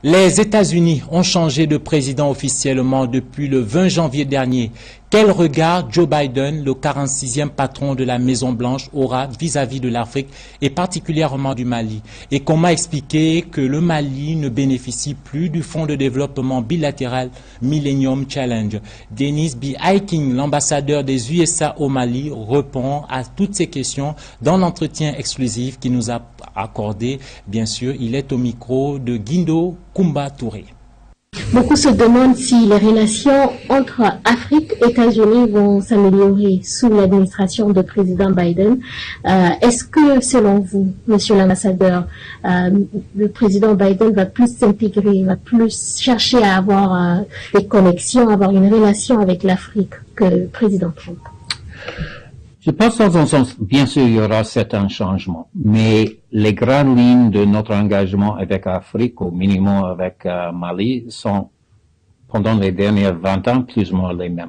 Les États-Unis ont changé de président officiellement depuis le 20 janvier dernier. Quel regard Joe Biden, le 46e patron de la Maison-Blanche, aura vis-à-vis de l'Afrique et particulièrement du Mali? Et comment expliquer que le Mali ne bénéficie plus du Fonds de développement bilatéral Millennium Challenge? Dennis B. Hiking, l'ambassadeur des USA au Mali, répond à toutes ces questions dans l'entretien exclusif qu'il nous a accordé. Bien sûr, il est au micro de Guindo Kumba Touré. Beaucoup se demandent si les relations entre Afrique et États-Unis vont s'améliorer sous l'administration du président Biden. Est-ce que, selon vous, monsieur l'ambassadeur, le président Biden va plus s'intégrer, va plus chercher à avoir des connexions, avoir une relation avec l'Afrique que le président Trump? Je pense dans un sens, bien sûr, il y aura certains changements, mais les grandes lignes de notre engagement avec l'Afrique, au minimum avec Mali, sont, pendant les derniers 20 ans, plus ou moins les mêmes.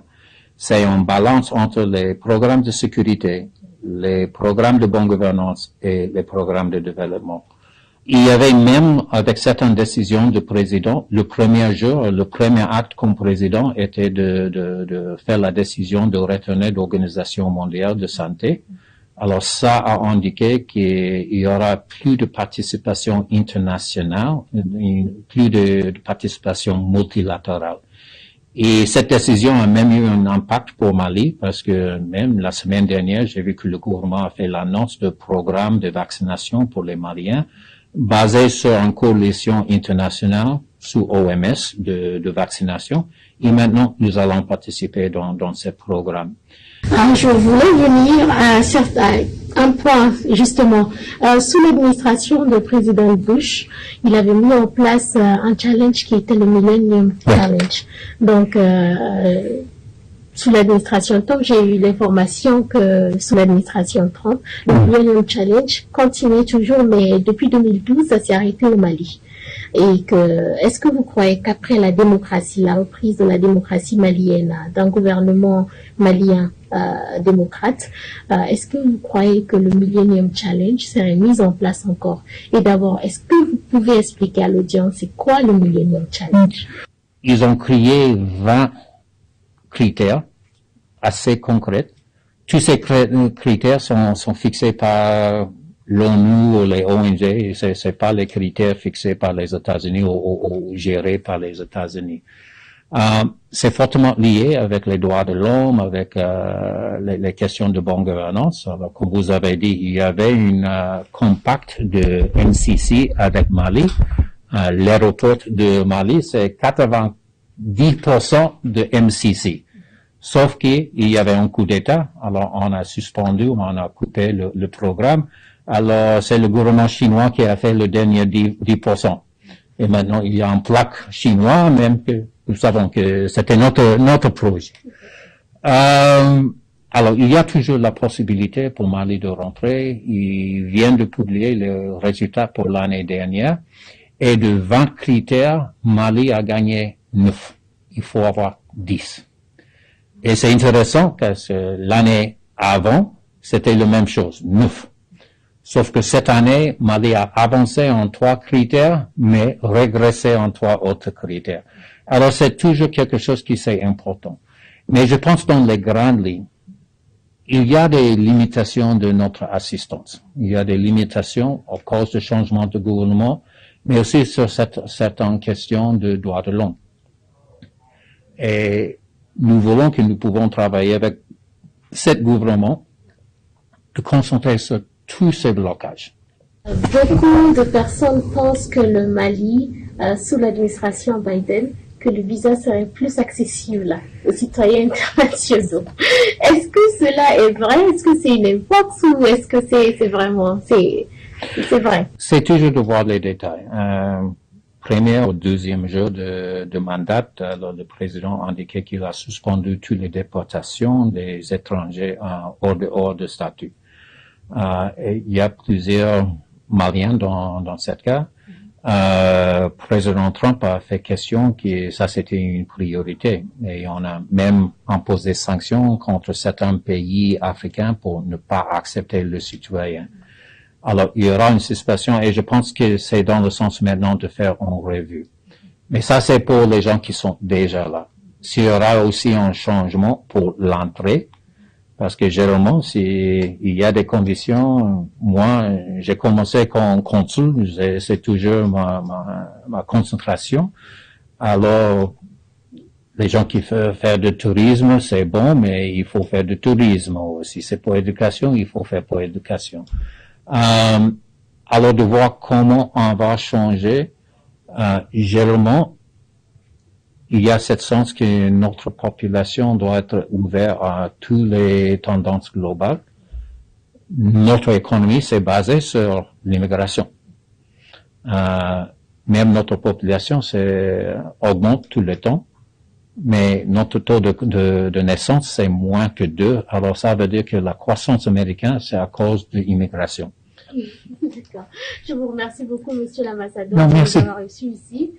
C'est une balance entre les programmes de sécurité, les programmes de bonne gouvernance et les programmes de développement. Il y avait même, avec certaines décisions du président, le premier jour, le premier acte comme président était de faire la décision de retenir l'Organisation mondiale de santé. Alors ça a indiqué qu'il y aura plus de participation internationale, plus de participation multilatérale. Et cette décision a même eu un impact pour Mali parce que même la semaine dernière, j'ai vu que le gouvernement a fait l'annonce de programme de vaccination pour les Maliens, basé sur une coalition internationale sous OMS de vaccination. Et maintenant, nous allons participer dans ce programme. Je voulais venir à un point, justement. Sous l'administration du président Bush, il avait mis en place un challenge qui était le Millennium Challenge. Donc, sous l'administration Trump, j'ai eu l'information que sous l'administration Trump, le Millennium Challenge continue toujours, mais depuis 2012, ça s'est arrêté au Mali. Et est-ce que vous croyez qu'après la démocratie, la reprise de la démocratie malienne, d'un gouvernement malien démocrate, est-ce que vous croyez que le Millennium Challenge serait mis en place encore? Et d'abord, est-ce que vous pouvez expliquer à l'audience c'est quoi le Millennium Challenge? Ils ont créé 20 critères assez concrets. Tous ces critères sont fixés par l'ONU ou les ONG. C'est pas les critères fixés par les États-Unis ou gérés par les États-Unis. C'est fortement lié avec les droits de l'homme, avec les questions de bonne gouvernance. Alors, comme vous avez dit, il y avait une compact de MCC avec Mali. L'aéroport de Mali, c'est 90% de MCC. Sauf qu'il y avait un coup d'État, alors on a suspendu, on a coupé le programme. Alors c'est le gouvernement chinois qui a fait le dernier 10%. Et maintenant il y a un plaque chinois, même que nous savons que c'était notre projet. Alors il y a toujours la possibilité pour Mali de rentrer. Il vient de publier le résultat pour l'année dernière. Et de 20 critères, Mali a gagné 9. Il faut avoir 10. Et c'est intéressant parce que l'année avant, c'était la même chose, 9. Sauf que cette année, Mali a avancé en 3 critères, mais régressé en 3 autres critères. Alors c'est toujours quelque chose qui est important. Mais je pense dans les grandes lignes, il y a des limitations de notre assistance. Il y a des limitations à cause du changement de gouvernement, mais aussi sur certaines questions de droits de l'homme. Et nous voulons que nous pouvons travailler avec ce gouvernement de concentrer sur tous ces blocages. Beaucoup de personnes pensent que le Mali, sous l'administration Biden, que le visa serait plus accessible aux citoyens internationaux. Est-ce que cela est vrai? Est-ce que c'est une infox ou est-ce que c'est vraiment, c'est vrai? C'est toujours de voir les détails. Premier ou deuxième jour de mandat, le président a indiqué qu'il a suspendu toutes les déportations des étrangers hors de statut. Et il y a plusieurs Maliens dans ce cas. Président Trump a fait question que ça c'était une priorité et on a même imposé des sanctions contre certains pays africains pour ne pas accepter le citoyen. Alors, il y aura une situation et je pense que c'est dans le sens maintenant de faire une revue. Mais ça, c'est pour les gens qui sont déjà là. S'il y aura aussi un changement pour l'entrée, parce que généralement, s'il y a des conditions, moi, j'ai commencé comme consul, c'est toujours ma concentration. Alors, les gens qui veulent faire du tourisme, c'est bon, mais il faut faire du tourisme aussi. C'est pour éducation, il faut faire pour éducation. Alors, de voir comment on va changer, généralement, il y a cette sens que notre population doit être ouverte à toutes les tendances globales. Notre économie, c'est basé sur l'immigration. Même notre population augmente tout le temps, mais notre taux de naissance, c'est moins que 2. Alors, ça veut dire que la croissance américaine, c'est à cause de l'immigration. D'accord. Je vous remercie beaucoup, Monsieur l'ambassadeur, de nous avoir reçus ici.